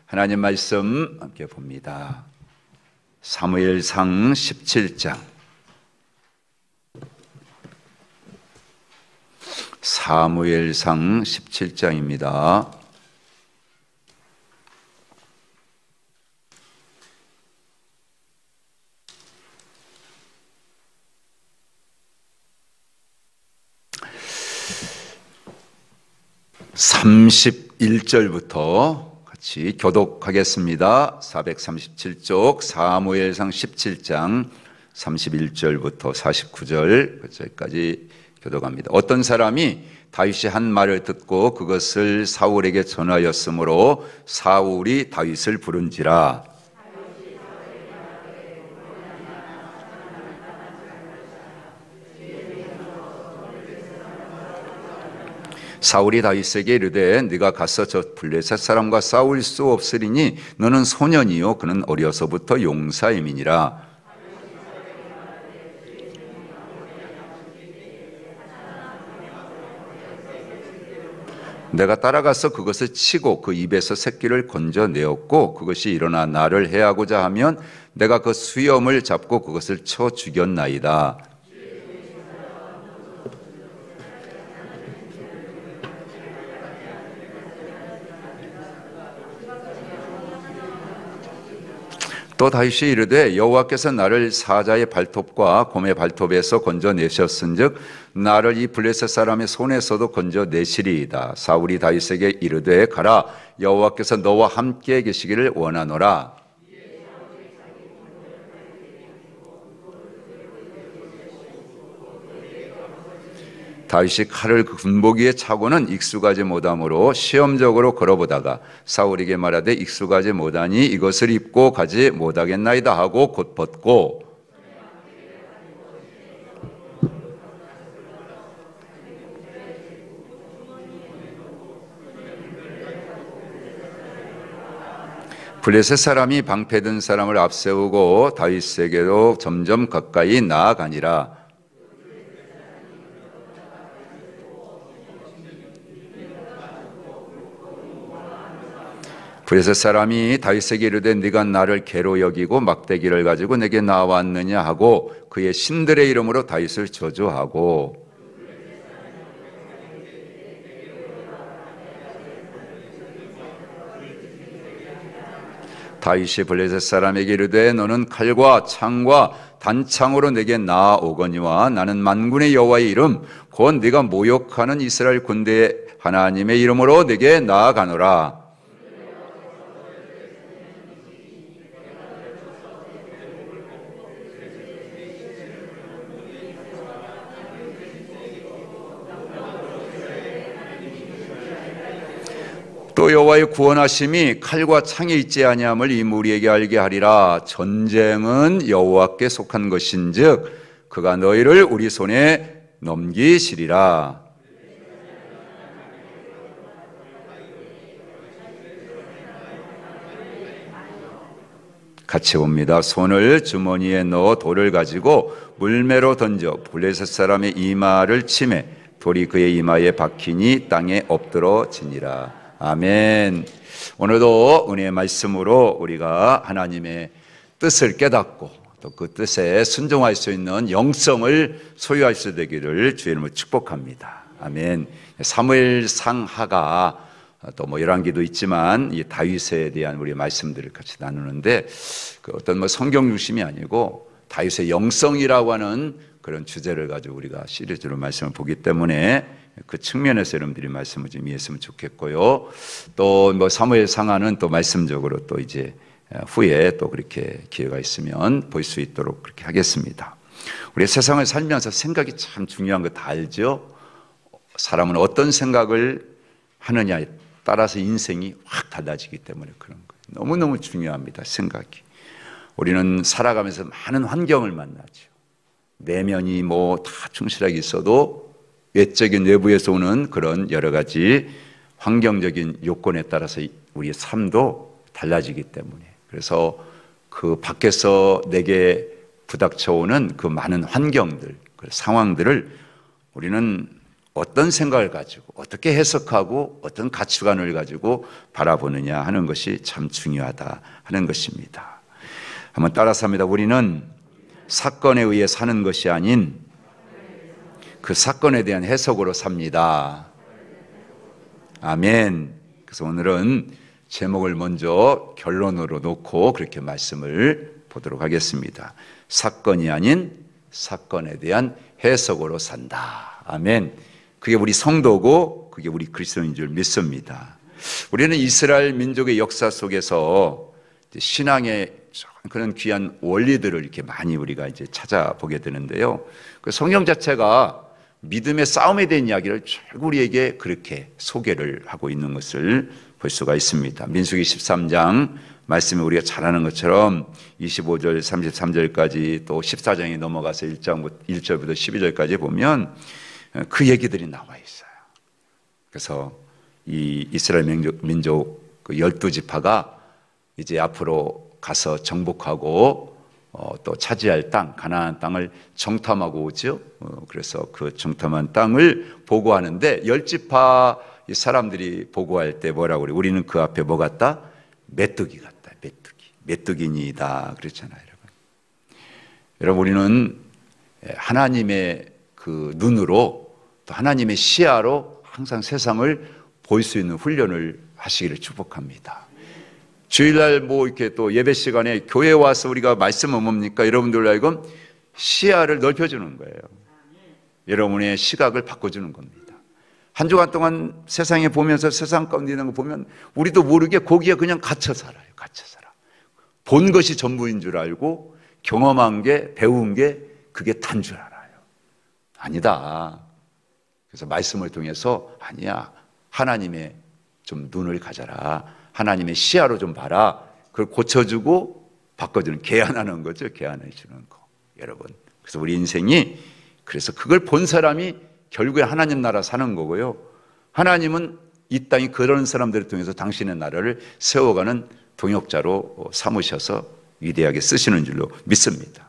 하나님 말씀 함께 봅니다. 사무엘상 17장. 사무엘상 17장입니다. (31절부터) 같이 교독하겠습니다. 437쪽 사무엘상 17장 31절부터 49절까지 교독합니다. 어떤 사람이 다윗이 한 말을 듣고 그것을 사울에게 전하였으므로 사울이 다윗을 부른지라. 사울이 다윗에게 이르되 네가 가서 저 블레셋 사람과 싸울 수 없으리니 너는 소년이요 그는 어려서부터 용사임이니라. 내가 따라가서 그것을 치고 그 입에서 새끼를 건져내었고 그것이 일어나 나를 해하고자 하면 내가 그 수염을 잡고 그것을 쳐 죽였나이다. 또 다윗이 이르되 여호와께서 나를 사자의 발톱과 곰의 발톱에서 건져내셨은즉 나를 이 블레셋 사람의 손에서도 건져내시리이다. 사울이 다윗에게 이르되 가라 여호와께서 너와 함께 계시기를 원하노라. 다윗이 칼을 그 군복이에 차고는 익숙하지 못하므로 시험적으로 걸어보다가 사울에게 말하되 익숙하지 못하니 이것을 입고 가지 못하겠나이다 하고 곧 벗고 블레셋 사람이 방패든 사람을 앞세우고 다윗에게로 점점 가까이 나아가니라. 블레셋 사람이 다윗에게 이르되 네가 나를 개로 여기고 막대기를 가지고 내게 나왔느냐 하고 그의 신들의 이름으로 다윗을 저주하고 다윗이 블레셋 사람에게 이르되 너는 칼과 창과 단창으로 내게 나아오거니와 나는 만군의 여호와의 이름 곧 네가 모욕하는 이스라엘 군대의 하나님의 이름으로 내게 나아가노라. 또 여호와의 구원하심이 칼과 창에 있지 아니함을 이 무리에게 알게 하리라. 전쟁은 여호와께 속한 것인즉 그가 너희를 우리 손에 넘기시리라. 같이 봅니다. 손을 주머니에 넣어 돌을 가지고 물매로 던져 블레셋 사람의 이마를 치매 돌이 그의 이마에 박히니 땅에 엎드러지니라. 아멘. 오늘도 은혜의 말씀으로 우리가 하나님의 뜻을 깨닫고 또 그 뜻에 순종할 수 있는 영성을 소유할 수 되기를 주의 이름으로 축복합니다. 아멘. 사무엘상하가 또 뭐 열왕기도 있지만 이 다윗에 대한 우리 말씀들을 같이 나누는데 그 어떤 성경 중심이 아니고 다윗의 영성이라고 하는 그런 주제를 가지고 우리가 시리즈로 말씀을 보기 때문에 그 측면에서 여러분들이 말씀을 좀 이해했으면 좋겠고요. 또 뭐 사무엘상하는 또 말씀적으로 또 이제 후에 또 그렇게 기회가 있으면 볼 수 있도록 그렇게 하겠습니다. 우리 세상을 살면서 생각이 참 중요한 거 다 알죠? 사람은 어떤 생각을 하느냐에 따라서 인생이 확 달라지기 때문에 그런 거예요. 너무너무 중요합니다. 생각이. 우리는 살아가면서 많은 환경을 만나죠. 내면이 뭐 다 충실하게 있어도 외적인 외부에서 오는 그런 여러 가지 환경적인 요건에 따라서 우리의 삶도 달라지기 때문에 그래서 그 밖에서 내게 부닥쳐오는 그 많은 환경들, 그 상황들을 우리는 어떤 생각을 가지고 어떻게 해석하고 어떤 가치관을 가지고 바라보느냐 하는 것이 참 중요하다 하는 것입니다. 한번 따라서 합니다. 우리는 사건에 의해 사는 것이 아닌 그 사건에 대한 해석으로 삽니다. 아멘. 그래서 오늘은 제목을 먼저 결론으로 놓고 그렇게 말씀을 보도록 하겠습니다. 사건이 아닌 사건에 대한 해석으로 산다. 아멘. 그게 우리 성도고 그게 우리 그리스도인 줄 믿습니다. 우리는 이스라엘 민족의 역사 속에서 신앙의 그런 귀한 원리들을 이렇게 많이 우리가 이제 찾아보게 되는데요. 그 성경 자체가 믿음의 싸움에 대한 이야기를 쭉 우리에게 그렇게 소개를 하고 있는 것을 볼 수가 있습니다. 민수기 13장 말씀에 우리가 잘 아는 것처럼 25절, 33절까지 또 14장에 넘어가서 1절부터 12절까지 보면 그 얘기들이 나와 있어요. 그래서 이 이스라엘 민족 그 12지파가 이제 앞으로 가서 정복하고 또 차지할 땅, 가나안 땅을 정탐하고 오죠. 그래서 그 정탐한 땅을 보고하는데 10지파 사람들이 보고할 때 뭐라고 그래? 우리는 그 앞에 뭐 같다? 메뚜기 같다. 메뚜기니이다. 그랬잖아요, 여러분. 여러분, 우리는 하나님의 그 눈으로 또 하나님의 시야로 항상 세상을 볼 수 있는 훈련을 하시기를 축복합니다. 주일날 뭐 이렇게 또 예배 시간에 교회 와서 우리가 말씀은 뭡니까? 여러분들 알고 시야를 넓혀주는 거예요. 여러분의 시각을 바꿔주는 겁니다. 한 주간 동안 세상에 보면서 세상 가운데 있는 거 보면 우리도 모르게 거기에 그냥 갇혀 살아요. 갇혀 살아. 본 것이 전부인 줄 알고 경험한 게, 배운 게 그게 단 줄 알아요. 아니다. 그래서 말씀을 통해서 아니야. 하나님의 좀 눈을 가져라. 하나님의 시야로 좀 봐라. 그걸 고쳐주고 바꿔주는, 개안하는 거죠. 개안해 주는 거. 여러분. 그래서 우리 인생이 그래서 그걸 본 사람이 결국에 하나님 나라 사는 거고요. 하나님은 이 땅이 그런 사람들을 통해서 당신의 나라를 세워가는 동역자로 삼으셔서 위대하게 쓰시는 줄로 믿습니다.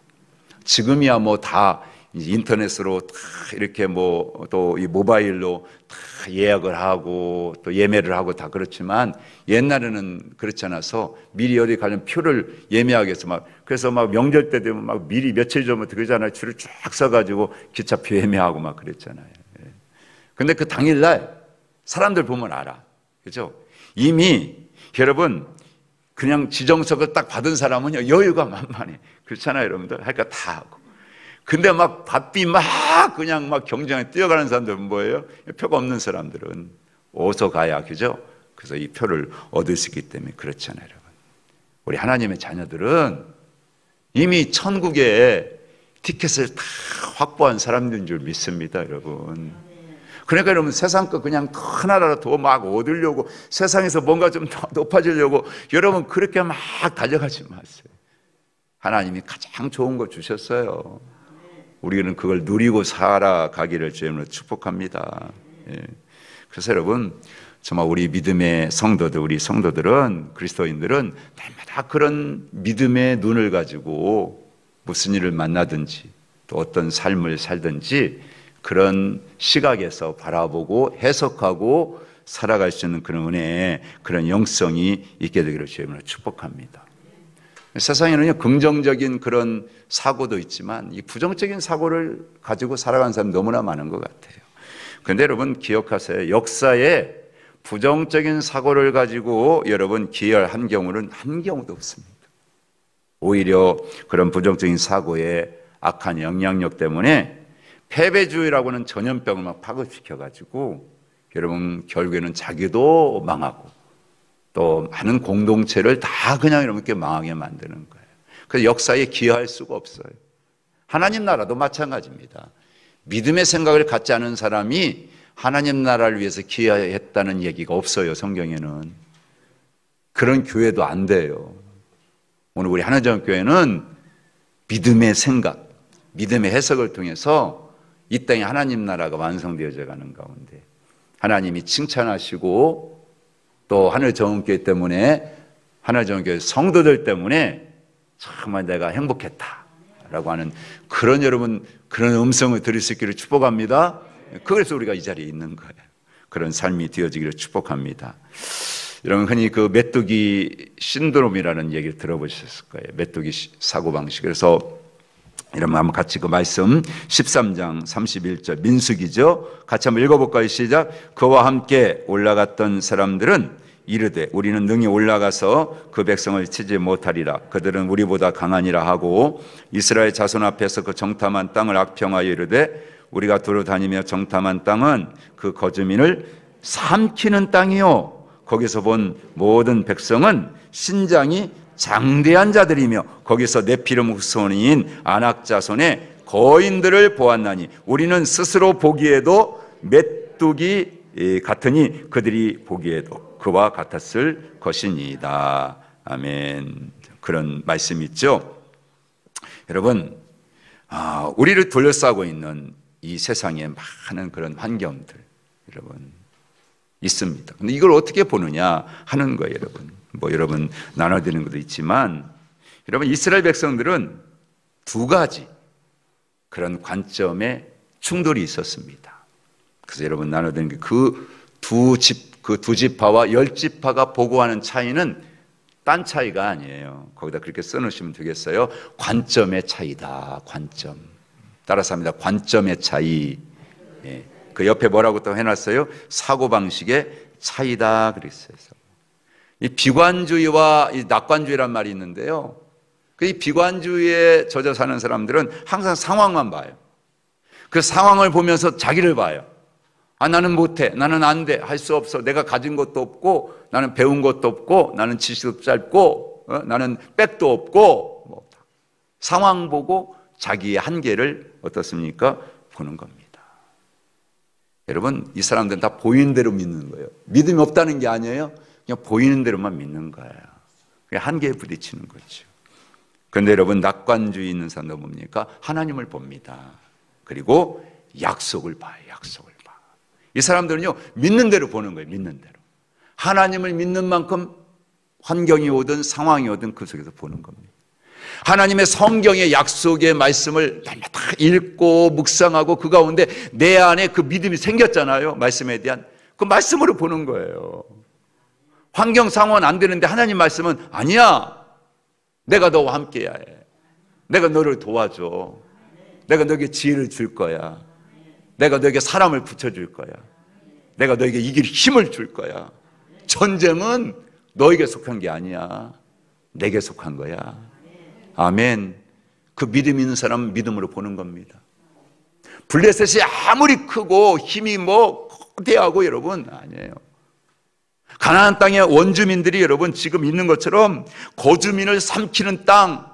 지금이야 뭐 다 인터넷으로 다 이렇게 뭐 또 이 모바일로 다 예약을 하고 또 예매를 하고 다 그렇지만 옛날에는 그렇지 않아서 미리 어디 가면 표를 예매하기 위해서 막 그래서 막 명절 때 되면 막 미리 며칠 전부터 그러잖아요. 줄을 쫙 서가지고 기차표 예매하고 막 그랬잖아요. 근데 그 당일날 사람들 보면 알아. 그죠? 이미 여러분 그냥 지정석을 딱 받은 사람은 여유가 만만해. 그렇잖아요, 여러분들. 하니까 다 하고. 근데 막 바삐 막 그냥 막 경쟁에 뛰어가는 사람들은 뭐예요? 표가 없는 사람들은 어디서 가야, 그죠? 그래서 이 표를 얻을 수 있기 때문에 그렇잖아요, 여러분. 우리 하나님의 자녀들은 이미 천국에 티켓을 다 확보한 사람들인 줄 믿습니다, 여러분. 그러니까 여러분 세상 거 그냥 큰 나라로 더 막 얻으려고 세상에서 뭔가 좀 더 높아지려고 여러분 그렇게 막 달려가지 마세요. 하나님이 가장 좋은 거 주셨어요. 우리는 그걸 누리고 살아가기를 주님으로 축복합니다. 예. 그래서 여러분 정말 우리 믿음의 성도들, 우리 성도들은 그리스도인들은 날마다 그런 믿음의 눈을 가지고 무슨 일을 만나든지 또 어떤 삶을 살든지 그런 시각에서 바라보고 해석하고 살아갈 수 있는 그런 은혜, 그런 영성이 있게 되기를 주님으로 축복합니다. 세상에는 긍정적인 그런 사고도 있지만 이 부정적인 사고를 가지고 살아가는 사람이 너무나 많은 것 같아요. 그런데 여러분 기억하세요. 역사에 부정적인 사고를 가지고 여러분 기여한 경우는 한 경우도 없습니다. 오히려 그런 부정적인 사고의 악한 영향력 때문에 패배주의라고 하는 전염병을 막 파급시켜가지고 여러분 결국에는 자기도 망하고 또 많은 공동체를 다 그냥 이렇게 망하게 만드는 거예요. 그래서 역사에 기여할 수가 없어요. 하나님 나라도 마찬가지입니다. 믿음의 생각을 갖지 않은 사람이 하나님 나라를 위해서 기여했다는 얘기가 없어요. 성경에는. 그런 교회도 안 돼요. 오늘 우리 하나님교회는 믿음의 생각, 믿음의 해석을 통해서 이 땅에 하나님 나라가 완성되어져 가는 가운데 하나님이 칭찬하시고 또 하늘정음교회 때문에 하늘정음교회 성도들 때문에 정말 내가 행복했다라고 하는 그런 여러분 그런 음성을 들을 수 있기를 축복합니다. 그래서 우리가 이 자리에 있는 거예요. 그런 삶이 되어지기를 축복합니다. 여러분 흔히 그 메뚜기 신드롬이라는 얘기를 들어보셨을 거예요. 메뚜기 사고방식. 그래서 여러분 한번 같이 그 말씀 13장 31절 민수기죠. 같이 한번 읽어볼까요? 시작. 그와 함께 올라갔던 사람들은 이르되 우리는 능히 올라가서 그 백성을 치지 못하리라. 그들은 우리보다 강하니라 하고 이스라엘 자손 앞에서 그 정탐한 땅을 악평하여 이르되 우리가 두루 다니며 정탐한 땅은 그 거주민을 삼키는 땅이요 거기서 본 모든 백성은 신장이 장대한 자들이며 거기서 네피림 후손인 아낙 자손의 거인들을 보았나니 우리는 스스로 보기에도 메뚜기 같으니 그들이 보기에도 그와 같았을 것이니이다. 아멘. 그런 말씀이 있죠. 여러분, 우리를 둘러싸고 있는 이 세상에 많은 그런 환경들 여러분 있습니다. 근데 이걸 어떻게 보느냐 하는 거예요, 여러분. 뭐 여러분 나눠드리는 것도 있지만 여러분 이스라엘 백성들은 두 가지 그런 관점의 충돌이 있었습니다. 그래서 여러분 나눠드리는 게 그 두 지파와 10지파가 보고하는 차이는 딴 차이가 아니에요. 거기다 그렇게 써놓으시면 되겠어요. 관점의 차이다. 관점. 따라서 합니다. 관점의 차이. 예. 그 옆에 뭐라고 또 해놨어요? 사고방식의 차이다 그랬어요. 이 비관주의와 이 낙관주의란 말이 있는데요. 이 비관주의에 젖어 사는 사람들은 항상 상황만 봐요. 그 상황을 보면서 자기를 봐요. 나는 못해, 나는 안 돼, 할 수 없어, 내가 가진 것도 없고 나는 배운 것도 없고 나는 지식도 짧고 나는 백도 없고 뭐. 상황 보고 자기의 한계를 어떻습니까? 보는 겁니다. 여러분 이 사람들은 다 보이는 대로 믿는 거예요. 믿음이 없다는 게 아니에요. 그냥 보이는 대로만 믿는 거예요. 그냥 한계에 부딪히는 거죠. 그런데 여러분 낙관주의 있는 사람도 뭡니까? 하나님을 봅니다. 그리고 약속을 봐요. 약속을 봐. 이 사람들은요 믿는 대로 보는 거예요. 믿는 대로. 하나님을 믿는 만큼 환경이 오든 상황이 오든 그 속에서 보는 겁니다. 하나님의 성경의 약속의 말씀을 날마다 읽고 묵상하고 그 가운데 내 안에 그 믿음이 생겼잖아요. 말씀에 대한 그 말씀으로 보는 거예요. 환경 상황은 안 되는데 하나님 말씀은 아니야. 내가 너와 함께해야 해. 내가 너를 도와줘. 내가 너에게 지혜를 줄 거야. 내가 너에게 사람을 붙여줄 거야. 내가 너에게 이길 힘을 줄 거야. 전쟁은 너에게 속한 게 아니야. 내게 속한 거야. 아멘. 그 믿음 있는 사람은 믿음으로 보는 겁니다. 블레셋이 아무리 크고 힘이 뭐 거대하고 여러분 아니에요. 가나안 땅의 원주민들이 여러분 지금 있는 것처럼 거주민을 삼키는 땅,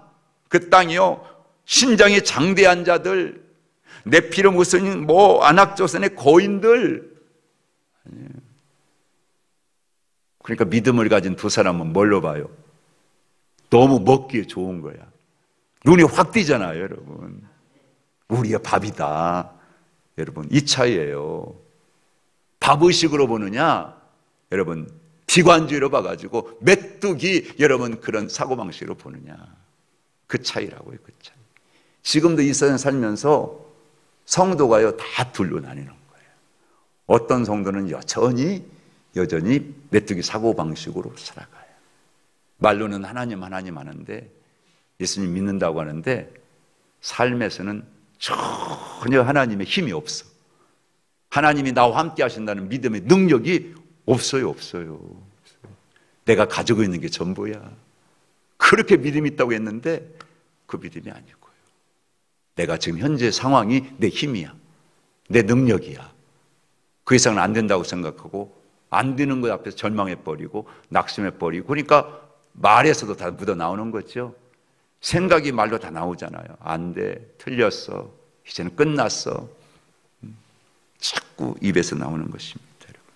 그 땅이요 신장이 장대한 자들, 네피림 후손인 뭐 아낙조선의 거인들. 그러니까 믿음을 가진 두 사람은 뭘로 봐요? 너무 먹기에 좋은 거야. 눈이 확 띄잖아요, 여러분. 우리의 밥이다. 여러분, 이 차이예요. 밥의식으로 보느냐? 여러분, 비관주의로 봐가지고 메뚜기 여러분 그런 사고방식으로 보느냐? 그 차이라고요, 그 차이. 지금도 이 세상 살면서 성도가요, 다 둘로 나뉘는 거예요. 어떤 성도는 여전히 메뚜기 사고방식으로 살아가요. 말로는 하나님 하는데 예수님 믿는다고 하는데 삶에서는 전혀 하나님의 힘이 없어. 하나님이 나와 함께 하신다는 믿음의 능력이 없어요. 내가 가지고 있는 게 전부야. 그렇게 믿음이 있다고 했는데 그 믿음이 아니고요. 내가 지금 현재 상황이 내 힘이야. 내 능력이야. 그 이상은 안 된다고 생각하고 안 되는 것 앞에서 절망해버리고 낙심해버리고 그러니까 말에서도 다 묻어 나오는 거죠. 생각이 말로 다 나오잖아요. 안 돼, 틀렸어, 이제는 끝났어. 자꾸 입에서 나오는 것입니다. 여러분.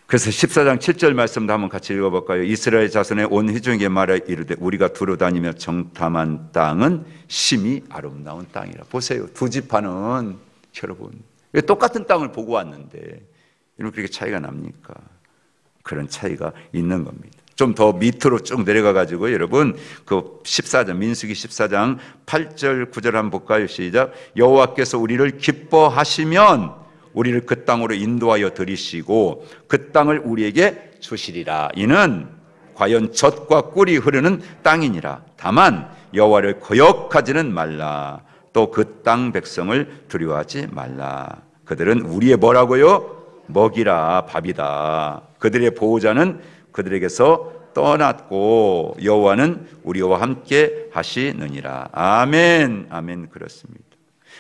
그래서 14장 7절 말씀도 한번 같이 읽어볼까요? 이스라엘 자손의 온 회중에게 말하 이르되 우리가 두루 다니며 정탐한 땅은 심히 아름다운 땅이라. 보세요. 두 지파는 여러분 똑같은 땅을 보고 왔는데 이렇게 차이가 납니까? 그런 차이가 있는 겁니다. 좀 더 밑으로 쭉 내려가 가지고 여러분 그 14장 민수기 14장 8절 9절 한번 볼까요? 시작. 여호와께서 우리를 기뻐하시면 우리를 그 땅으로 인도하여 들이시고 그 땅을 우리에게 주시리라. 이는 과연 젖과 꿀이 흐르는 땅이니라. 다만 여호와를 거역하지는 말라. 또 그 땅 백성을 두려워하지 말라. 그들은 우리의 뭐라고요? 먹이라, 밥이다. 그들의 보호자는 그들에게서 떠났고 여호와는 우리와 함께 하시느니라. 아멘. 아멘. 그렇습니다.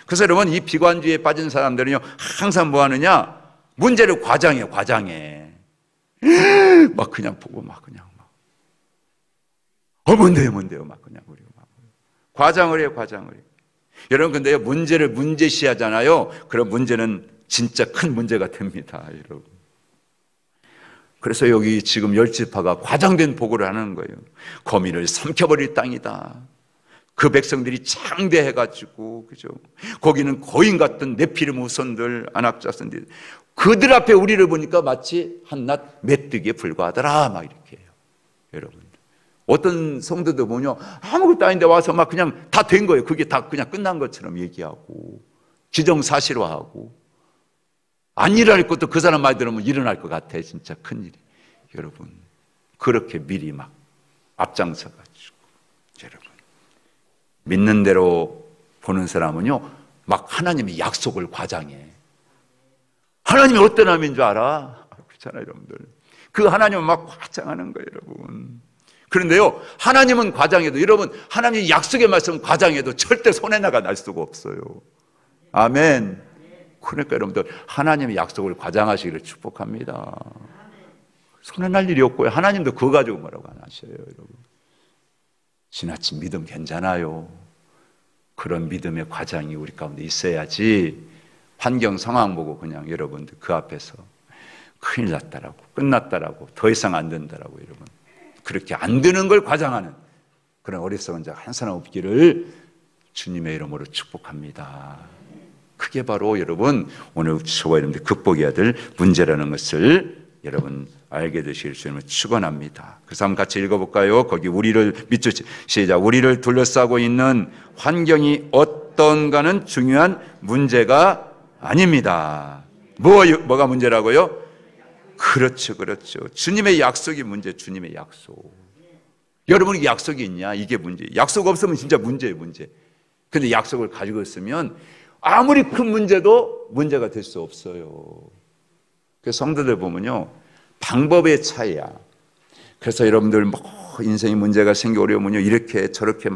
그래서 여러분 이 비관주의에 빠진 사람들은요 항상 뭐 하느냐? 문제를 과장해. 막 그냥 보고 막 그냥 뭔데요 막 그냥 우리가 막 과장을 해요. 여러분 근데요 문제를 문제시하잖아요. 그럼 문제는 진짜 큰 문제가 됩니다, 여러분. 그래서 여기 지금 열지파가 과장된 보고를 하는 거예요. 거민을 삼켜버릴 땅이다. 그 백성들이 창대해가지고, 그죠? 거기는 거인 같은 네피림 후손들, 안악자손들, 그들 앞에 우리를 보니까 마치 한낱 메뚜기에 불과하더라, 막 이렇게 해요. 여러분. 어떤 성도들 보면요, 아무것도 아닌데 와서 막 그냥 다 된 거예요. 그게 다 그냥 끝난 것처럼 얘기하고, 기정사실화하고, 안 일어날 것도 그 사람 말 들으면 일어날 것 같아. 진짜 큰일이. 여러분, 그렇게 미리 막 앞장서가지고, 여러분. 믿는 대로 보는 사람은요, 막 하나님의 약속을 과장해. 하나님이 어떤 하나님인 줄 알아? 그렇잖아요, 여러분들. 그 하나님은 막 과장하는 거예요, 여러분. 그런데요, 하나님은 과장해도, 여러분, 하나님의 약속의 말씀 과장해도 절대 손해나가 날 수가 없어요. 아멘. 그러니까 여러분들, 하나님의 약속을 과장하시기를 축복합니다. 손해날 일이 없고요. 하나님도 그거 가지고 뭐라고 안 하셔요, 여러분. 지나친 믿음 괜찮아요. 그런 믿음의 과장이 우리 가운데 있어야지 환경 상황 보고 그냥 여러분들 그 앞에서 큰일 났다라고, 끝났다라고, 더 이상 안 된다라고 여러분. 그렇게 안 되는 걸 과장하는 그런 어리석은 자가 한 사람 없기를 주님의 이름으로 축복합니다. 그게 바로 여러분 오늘 저와 여러분들 극복해야 될 문제라는 것을 여러분 알게 되시길 주님을 축원합니다. 그래서 한번 같이 읽어볼까요? 거기 우리를 밑줄 시작. 우리를 둘러싸고 있는 환경이 어떤가는 중요한 문제가 아닙니다. 뭐가 문제라고요? 그렇죠. 주님의 약속이 문제, 주님의 약속. 여러분에게 약속이 있냐? 이게 문제. 약속 없으면 진짜 문제예요, 문제. 근데 약속을 가지고 있으면 아무리 큰 문제도 문제가 될 수 없어요. 그래서 성도들 보면요, 방법의 차이야. 그래서 여러분들 뭐 인생에 문제가 생겨 어려우면요, 이렇게 저렇게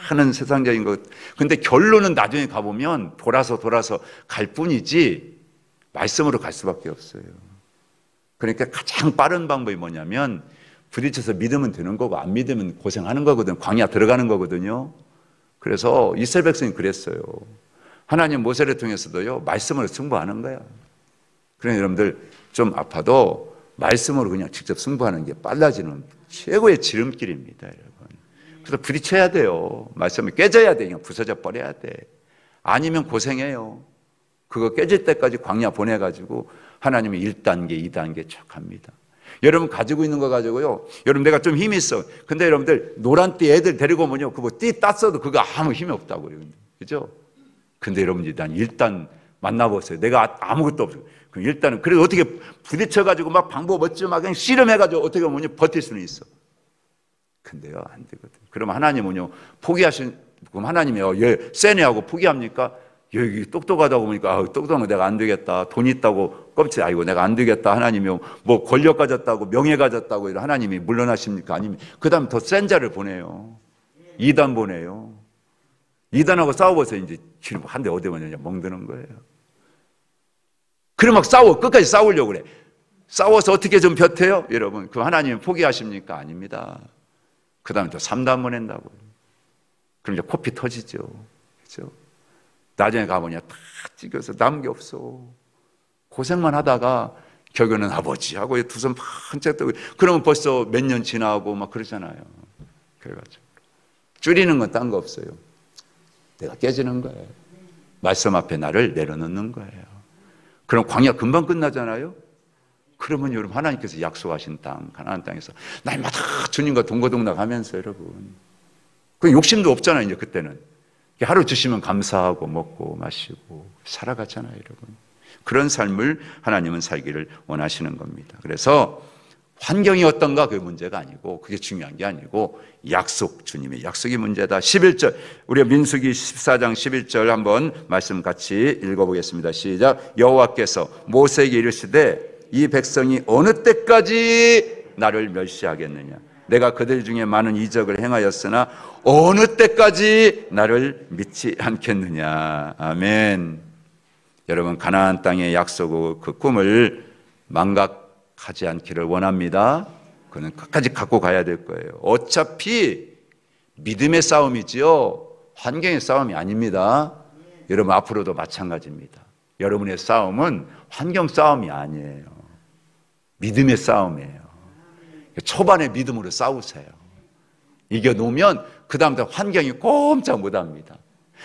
많은 세상적인 것. 근데 결론은 나중에 가보면 돌아서 갈 뿐이지 말씀으로 갈 수밖에 없어요. 그러니까 가장 빠른 방법이 뭐냐면 부딪혀서 믿으면 되는 거고 안 믿으면 고생하는 거거든. 광야 들어가는 거거든요. 그래서 이스라엘 백성이 그랬어요. 하나님 모세를 통해서도요 말씀으로 승부하는 거야. 그러니까 여러분들 좀 아파도 말씀으로 그냥 직접 승부하는 게 빨라지는 최고의 지름길입니다, 여러분. 그래서 부딪혀야 돼요. 말씀을 깨져야 돼. 그냥 부서져 버려야 돼. 아니면 고생해요. 그거 깨질 때까지 광야 보내가지고 하나님이 1단계, 2단계 쭉 합니다. 여러분 가지고 있는 거 가지고요. 여러분 내가 좀 힘이 있어. 근데 여러분들 노란띠 애들 데리고 오면요. 그거 띠 땄어도 그거 아무 힘이 없다고요. 그죠? 근데 여러분들이 난 일단 만나보세요. 내가 아무것도 없어요. 그럼 일단은 그래도 어떻게 부딪혀가지고 막 방법 없지 막 그냥 씨름해가지고 어떻게 보면 버틸 수는 있어. 근데요 안 되거든. 그럼 하나님은요 포기하신 그럼 하나님이요 얘 세네 하고 포기합니까? 여기 똑똑하다고 보니까 똑똑한 거 내가 안 되겠다. 돈 있다고 껍질 아이고 내가 안 되겠다. 하나님이요 뭐 권력 가졌다고 명예 가졌다고 이런 하나님이 물러나십니까? 아니면 그다음 더 센 자를 보내요. 2단 보내요. 2단하고 싸워보세요. 이제 지금 한 대 어디 보느냐 멍드는 거예요. 그래 막 싸워 끝까지 싸우려고 그래. 싸워서 어떻게 좀 벼태요? 여러분 그 하나님이 포기하십니까? 아닙니다. 그 다음에 또 3단 보낸다고요. 그럼 이제 코피 터지죠. 그렇죠? 나중에 가보냐 다 찢겨서 남은 게 없어. 고생만 하다가 결국에는 아버지 하고 두 손 번쩍 뜨고 그러면 벌써 몇 년 지나고 막 그러잖아요. 그래가지고 줄이는 건 딴 거 없어요. 내가 깨지는 거예요. 말씀 앞에 나를 내려놓는 거예요. 그럼 광야 금방 끝나잖아요. 그러면 여러분 하나님께서 약속하신 땅, 가나안 땅에서 날마다 주님과 동거동락하면서 여러분 그 욕심도 없잖아요. 이제 그때는 하루 주시면 감사하고 먹고 마시고 살아갔잖아요, 여러분. 그런 삶을 하나님은 살기를 원하시는 겁니다. 그래서 환경이 어떤가 그게 문제가 아니고, 그게 중요한 게 아니고 약속, 주님의 약속이 문제다. 11절 우리가 민수기 14장 11절 한번 말씀 같이 읽어보겠습니다. 시작. 여호와께서 모세에게 이르시되 이 백성이 어느 때까지 나를 멸시하겠느냐. 내가 그들 중에 많은 이적을 행하였으나 어느 때까지 나를 믿지 않겠느냐. 아멘. 여러분, 가나안 땅의 약속, 그 꿈을 망각하지 않기를 원합니다. 그는 끝까지 갖고 가야 될 거예요. 어차피 믿음의 싸움이지요, 환경의 싸움이 아닙니다. 여러분, 앞으로도 마찬가지입니다. 여러분의 싸움은 환경 싸움이 아니에요. 믿음의 싸움이에요. 초반에 믿음으로 싸우세요. 이겨놓으면 그 다음부터 환경이 꼼짝 못합니다.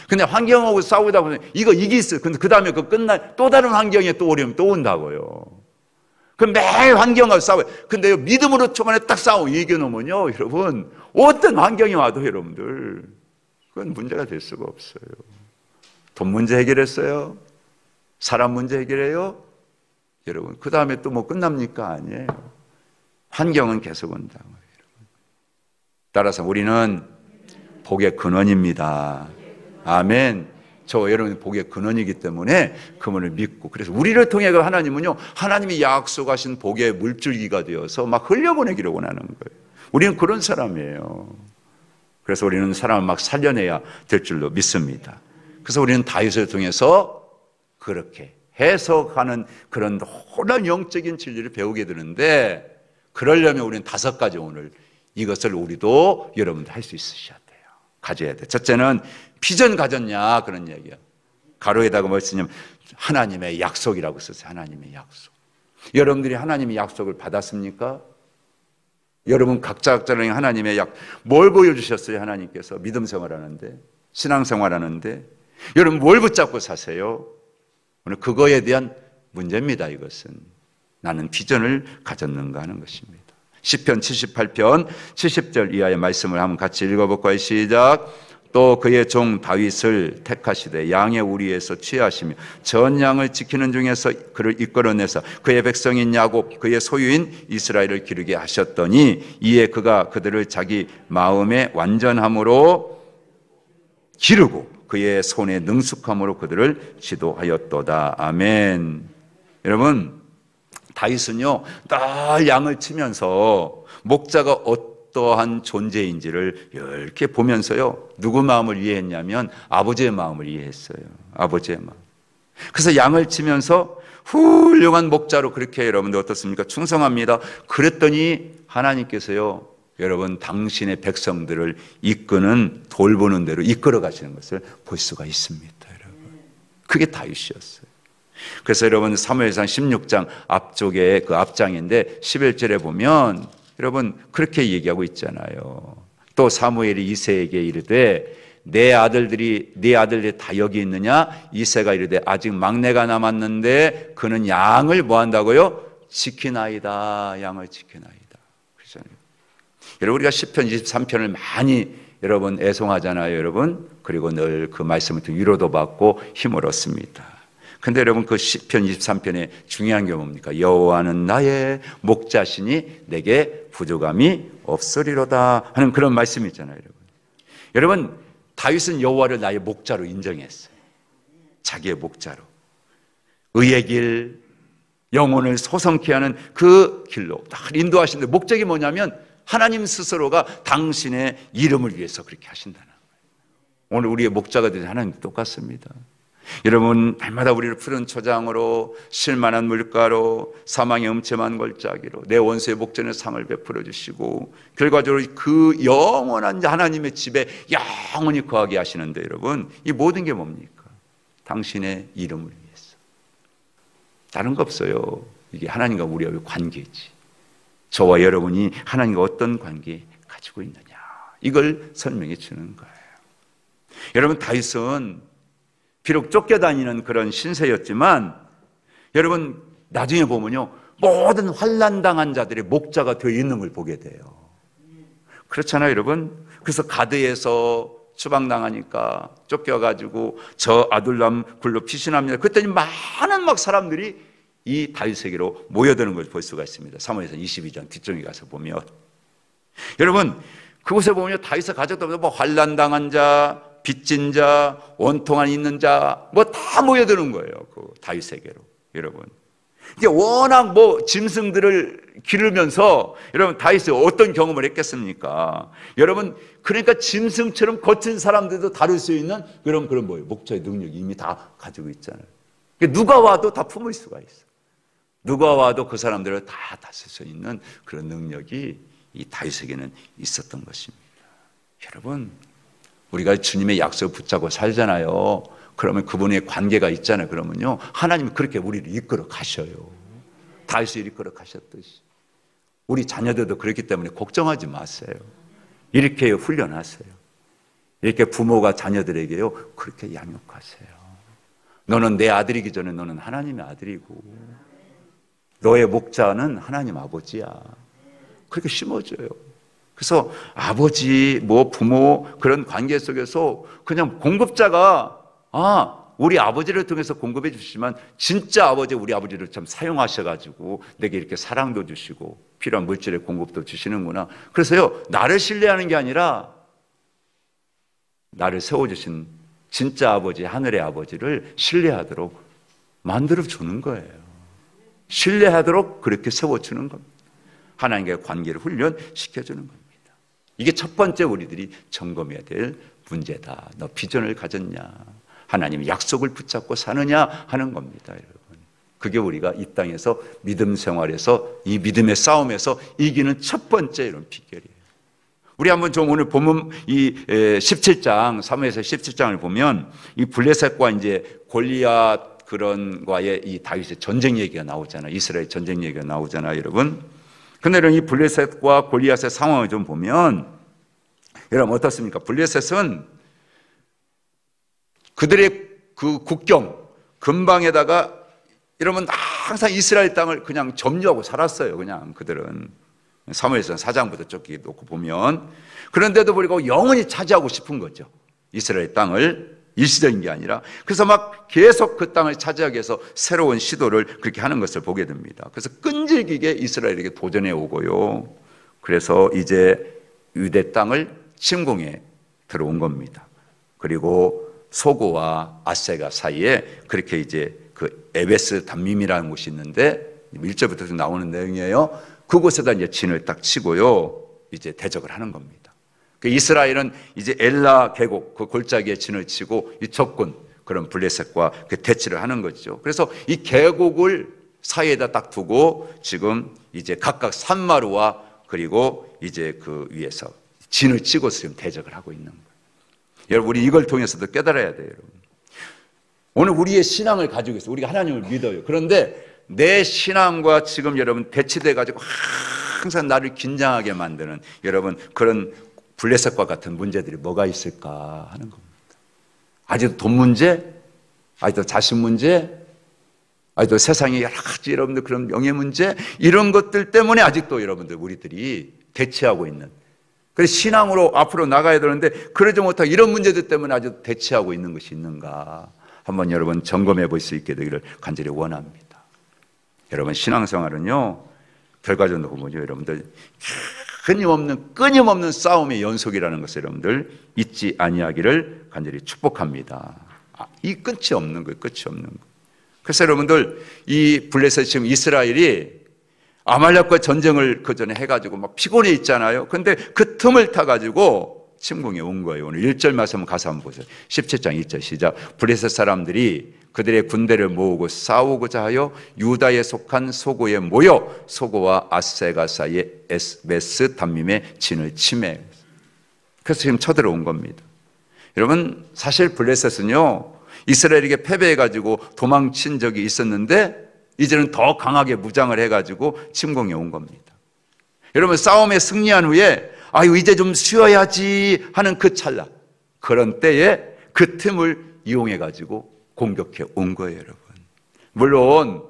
근데 환경하고 싸우다 보면 이거 이기있어요. 근데 그 다음에 그 끝날 또 다른 환경에 또 오려면 또 온다고요. 그럼 매일 환경하고 싸워요. 근데 믿음으로 초반에 딱 싸우고 이겨놓으면요, 여러분, 어떤 환경이 와도 여러분들 그건 문제가 될 수가 없어요. 돈 문제 해결했어요? 사람 문제 해결해요? 여러분, 그 다음에 또 뭐 끝납니까? 아니에요. 환경은 계속 온다고요, 여러분. 따라서 우리는 복의 근원입니다. 아멘. 저 여러분 복의 근원이기 때문에 그분을 믿고, 그래서 우리를 통해 하나님은요, 하나님이 약속하신 복의 물줄기가 되어서 막 흘려보내기를 원하는 거예요. 우리는 그런 사람이에요. 그래서 우리는 사람을 막 살려내야 될 줄로 믿습니다. 그래서 우리는 다윗을 통해서 그렇게 해석하는 그런 놀라운 영적인 진리를 배우게 되는데, 그러려면 우리는 5가지 오늘 이것을 우리도 여러분들 할 수 있으셔야 돼요. 가져야 돼요. 첫째는 비전 가졌냐, 그런 얘기야. 가로에다가 뭐 쓰냐면 하나님의 약속이라고 썼어요. 하나님의 약속. 여러분들이 하나님의 약속을 받았습니까? 여러분 각자의 하나님의 뭘 보여주셨어요? 하나님께서 믿음 생활하는데, 신앙생활하는데 여러분 뭘 붙잡고 사세요? 오늘 그거에 대한 문제입니다. 이것은 나는 비전을 가졌는가 하는 것입니다. 시편 78편 70절 이하의 말씀을 한번 같이 읽어볼까요? 시작. 또 그의 종 다윗을 택하시되 양의 우리에서 취하시며 전 양을 지키는 중에서 그를 이끌어내서 그의 백성인 야곱 그의 소유인 이스라엘을 기르게 하셨더니 이에 그가 그들을 자기 마음의 완전함으로 기르고 그의 손의 능숙함으로 그들을 지도하였도다. 아멘. 여러분, 다윗은요 늘 양을 치면서 목자가 어떠한 존재인지를 이렇게 보면서요 누구 마음을 이해했냐면 아버지의 마음을 이해했어요. 아버지의 마음. 그래서 양을 치면서 훌륭한 목자로 그렇게 여러분들 어떻습니까? 충성합니다. 그랬더니 하나님께서요 여러분 당신의 백성들을 이끄는 돌보는 대로 이끌어 가시는 것을 볼 수가 있습니다. 여러분, 그게 다윗이었어요. 그래서 여러분 사무엘상 16장 앞쪽에 그 앞장인데 11절에 보면 여러분 그렇게 얘기하고 있잖아요. 또 사무엘이 이새에게 이르되 내 아들들이 다 여기 있느냐? 이새가 이르되 아직 막내가 남았는데 그는 양을 뭐 한다고요? 지키나이다. 양을 지키나이다. 그렇잖아요. 여러분 우리가 시편 23편을 많이 여러분 애송하잖아요. 여러분 그리고 늘 그 말씀을 통해 위로도 받고 힘을 얻습니다. 근데 여러분 그 시편 23편의 중요한 게 뭡니까? 여호와는 나의 목자시니 내게 부족함이 없으리로다 하는 그런 말씀이 있잖아요. 여러분 다윗은 여호와를 나의 목자로 인정했어요. 자기의 목자로. 의의 길, 영혼을 소성케 하는 그 길로 딱 인도하시는데 목적이 뭐냐면 하나님 스스로가 당신의 이름을 위해서 그렇게 하신다는 거예요. 오늘 우리의 목자가 되는 하나님도 똑같습니다. 여러분 날마다 우리를 푸른 초장으로 실만한 물가로 사망의 음침한 골짜기로 내 원수의 목전에 상을 베풀어 주시고 결과적으로 그 영원한 하나님의 집에 영원히 거하게 하시는데 여러분 이 모든 게 뭡니까? 당신의 이름을 위해서. 다른 거 없어요. 이게 하나님과 우리와의 관계지. 저와 여러분이 하나님과 어떤 관계 가지고 있느냐 이걸 설명해 주는 거예요. 여러분 다윗은 비록 쫓겨다니는 그런 신세였지만 여러분 나중에 보면요 모든 환난 당한 자들의 목자가 되어 있는 걸 보게 돼요. 그렇잖아요, 여러분. 그래서 가드에서 추방당하니까 쫓겨가지고 저 아둘람 굴로 피신합니다. 그랬더니 많은 막 사람들이 이 다윗에게로 모여드는 걸 볼 수가 있습니다. 사무엘상 22장 뒷정에 가서 보면, 여러분 그곳에 보면 다윗의 가족도 뭐 환난 당한 자, 빚진 자, 원통한 있는 자, 뭐 다 모여드는 거예요. 그 다윗에게로. 여러분, 이게 워낙 뭐 짐승들을 기르면서 여러분 다윗이 어떤 경험을 했겠습니까? 여러분, 그러니까 짐승처럼 거친 사람들도 다룰 수 있는 그런 뭐예요? 목자의 능력이 이미 다 가지고 있잖아요. 그러니까 누가 와도 다 품을 수가 있어. 누가 와도 그 사람들을 다 다스릴 수 있는 그런 능력이 이 다윗에게는 있었던 것입니다. 여러분, 우리가 주님의 약속을 붙잡고 살잖아요. 그러면 그분의 관계가 있잖아요. 그러면요, 하나님이 그렇게 우리를 이끌어 가셔요. 다윗을 이끌어 가셨듯이. 우리 자녀들도 그렇기 때문에 걱정하지 마세요. 이렇게 훈련하세요. 이렇게 부모가 자녀들에게요, 그렇게 양육하세요. 너는 내 아들이기 전에 너는 하나님의 아들이고, 너의 목자는 하나님 아버지야. 그렇게 심어줘요. 그래서 아버지, 뭐 부모 그런 관계 속에서 그냥 공급자가 우리 아버지를 통해서 공급해 주시지만 진짜 아버지, 우리 아버지를 참 사용하셔가지고 내게 이렇게 사랑도 주시고 필요한 물질의 공급도 주시는구나. 그래서요, 나를 신뢰하는 게 아니라 나를 세워주신 진짜 아버지, 하늘의 아버지를 신뢰하도록 만들어주는 거예요. 신뢰하도록 그렇게 세워주는 겁니다. 하나님과의 관계를 훈련시켜주는 겁니다. 이게 첫 번째 우리들이 점검해야 될 문제다. 너 비전을 가졌냐? 하나님의 약속을 붙잡고 사느냐 하는 겁니다, 여러분. 그게 우리가 이 땅에서 믿음 생활에서 이 믿음의 싸움에서 이기는 첫 번째 이런 비결이에요. 우리 한번 좀 오늘 보면 이 17장, 사무엘서 17장을 보면 이 블레셋과 이제 골리앗 그런과의 이 다윗의 전쟁 얘기가 나오잖아요. 이스라엘 전쟁 얘기가 나오잖아요, 여러분. 근데 이 블레셋과 골리앗의 상황을 좀 보면, 여러분 어떻습니까? 블레셋은 그들의 그 국경 근방에다가 여러분 항상 이스라엘 땅을 그냥 점유하고 살았어요. 그냥 그들은 사무엘상 4장부터 쭉 놓고 보면, 그런데도 불구하고 영원히 차지하고 싶은 거죠. 이스라엘 땅을 일시적인 게 아니라. 그래서 막 계속 그 땅을 차지하기 위해서 새로운 시도를 그렇게 하는 것을 보게 됩니다. 그래서 끈질기게 이스라엘에게 도전해 오고요. 그래서 이제 유대 땅을 침공해 들어온 겁니다. 그리고 소고와 아세가 사이에 그렇게 이제 그 에베스 담밈이라는 곳이 있는데 1절부터 나오는 내용이에요. 그곳에다 이제 진을 딱 치고요, 이제 대적을 하는 겁니다. 이스라엘은 이제 엘라 계곡 그 골짜기에 진을 치고 이 적군 그런 블레셋과 그 대치를 하는 거죠. 그래서 이 계곡을 사이에다 딱 두고 지금 이제 각각 산마루와 그리고 이제 그 위에서 진을 치고서 지금 대적을 하고 있는 거예요. 여러분, 우리 이걸 통해서도 깨달아야 돼요, 여러분. 오늘 우리의 신앙을 가지고 있어요. 우리가 하나님을 믿어요. 그런데 내 신앙과 지금 여러분 대치돼 가지고 항상 나를 긴장하게 만드는 여러분 그런 블레셋과 같은 문제들이 뭐가 있을까 하는 겁니다. 아직도 돈 문제, 아직도 자신 문제, 아직도 세상에 여러 가지 여러분들 그런 명예 문제, 이런 것들 때문에 아직도 여러분들 우리들이 대치하고 있는, 그래서 신앙으로 앞으로 나가야 되는데 그러지 못하고 이런 문제들 때문에 아주 대치하고 있는 것이 있는가 한번 여러분 점검해 볼 수 있게 되기를 간절히 원합니다. 여러분, 신앙생활은요 결과적으로 보면 여러분들 끊임없는 싸움의 연속이라는 것을 여러분들 잊지 아니하기를 간절히 축복합니다. 이 끝이 없는 거예요. 끝이 없는 거예요. 그래서 여러분들 이 블레셋 지금 이스라엘이 아말렉과 전쟁을 그 전에 해가지고 막 피곤해 있잖아요. 근데 그 틈을 타가지고 침공에 온 거예요. 오늘 1절 말씀 가서 한번 보세요. 17장 1절 시작. 블레셋 사람들이 그들의 군대를 모으고 싸우고자 하여 유다에 속한 소고에 모여 소고와 아세가 사이에 에베스 담밈의 진을 치매. 그래서 지금 쳐들어온 겁니다. 여러분, 사실 블레셋은요 이스라엘에게 패배해가지고 도망친 적이 있었는데 이제는 더 강하게 무장을 해가지고 침공해 온 겁니다. 여러분, 싸움에 승리한 후에 이제 좀 쉬어야지 하는 그 찰나, 그런 때에 그 틈을 이용해가지고 공격해 온 거예요, 여러분. 물론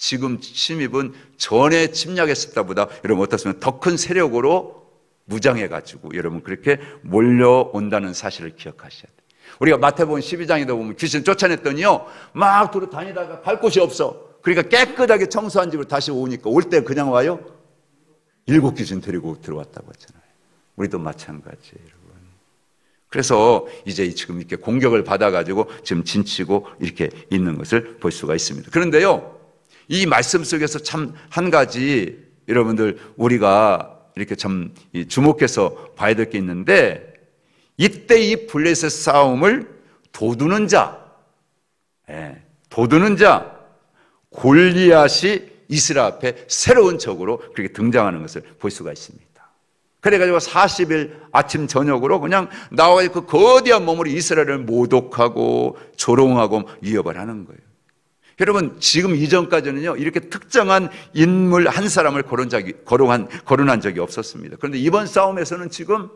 지금 침입은 전에 침략했을 때보다 여러분 어떻습니까? 더 큰 세력으로 무장해가지고 여러분 그렇게 몰려온다는 사실을 기억하셔야 돼요. 우리가 마태복음 12장에도 보면 귀신 쫓아냈더니요 막 돌아다니다가 갈 곳이 없어. 그러니까 깨끗하게 청소한 집을 다시 오니까 올 때 그냥 와요? 7 귀신 데리고 들어왔다고 했잖아요. 우리도 마찬가지예요, 여러분. 그래서 이제 지금 이렇게 공격을 받아가지고 지금 진치고 이렇게 있는 것을 볼 수가 있습니다. 그런데요, 이 말씀 속에서 참 한 가지 여러분들 우리가 이렇게 참 주목해서 봐야 될 게 있는데, 이때 이 블레셋 싸움을 도두는 자, 골리앗이 이스라엘 앞에 새로운 적으로 그렇게 등장하는 것을 볼 수가 있습니다. 그래가지고 40일 아침 저녁으로 그냥 나와 그 거대한 몸으로 이스라엘을 모독하고 조롱하고 위협을 하는 거예요. 여러분 지금 이전까지는요 이렇게 특정한 인물 한 사람을 거론한 적이 없었습니다. 그런데 이번 싸움에서는 지금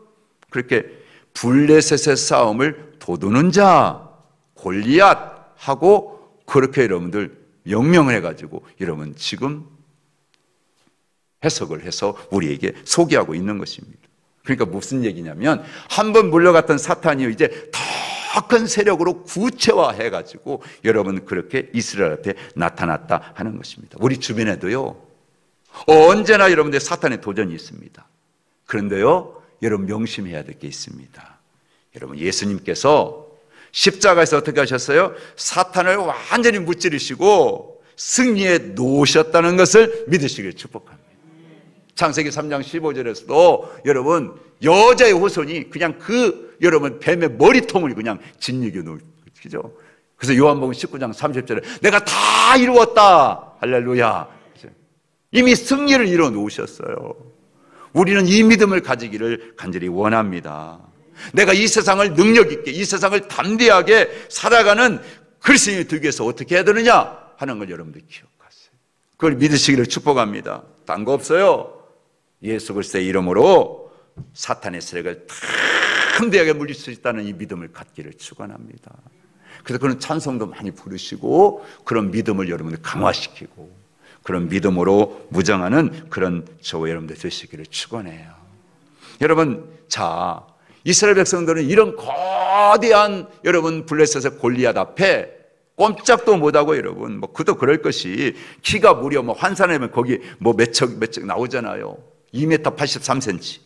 그렇게 블레셋의 싸움을 도두는 자 골리앗하고 그렇게 여러분들 명명을 해가지고 여러분 지금 해석을 해서 우리에게 소개하고 있는 것입니다. 그러니까 무슨 얘기냐면 한번 물러갔던 사탄이 이제 더 큰 세력으로 구체화해가지고 여러분 그렇게 이스라엘 앞에 나타났다 하는 것입니다. 우리 주변에도요 언제나 여러분들 사탄의 도전이 있습니다. 그런데요 여러분 명심해야 될 게 있습니다. 여러분 예수님께서 십자가에서 어떻게 하셨어요? 사탄을 완전히 무찌르시고 승리에 놓으셨다는 것을 믿으시길 축복합니다. 창세기 3장 15절에서도 여러분 여자의 후손이 그냥 여러분 뱀의 머리통을 그냥 짓이겨 놓으시죠. 그래서 요한복음 19장 30절에 내가 다 이루었다 할렐루야, 이미 승리를 이뤄 놓으셨어요. 우리는 이 믿음을 가지기를 간절히 원합니다. 내가 이 세상을 능력 있게, 이 세상을 담대하게 살아가는 그리스도인이 되기 위해서 어떻게 해야 되느냐 하는 걸 여러분들 기억하세요. 그걸 믿으시기를 축복합니다. 딴 거 없어요. 예수 그리스도의 이름으로 사탄의 세력을 담대하게 물릴 수 있다는 이 믿음을 갖기를 축원합니다. 그래서 그런 찬송도 많이 부르시고 그런 믿음을 여러분들 강화시키고 그런 믿음으로 무장하는 그런 저와 여러분들 되시기를 축원해요. 여러분, 자, 이스라엘 백성들은 이런 거대한 여러분 블레셋의 골리앗 앞에 꼼짝도 못하고 여러분 그도 그럴 것이 키가 무려 환산하면 거기 몇 척 나오잖아요. 2m 83cm.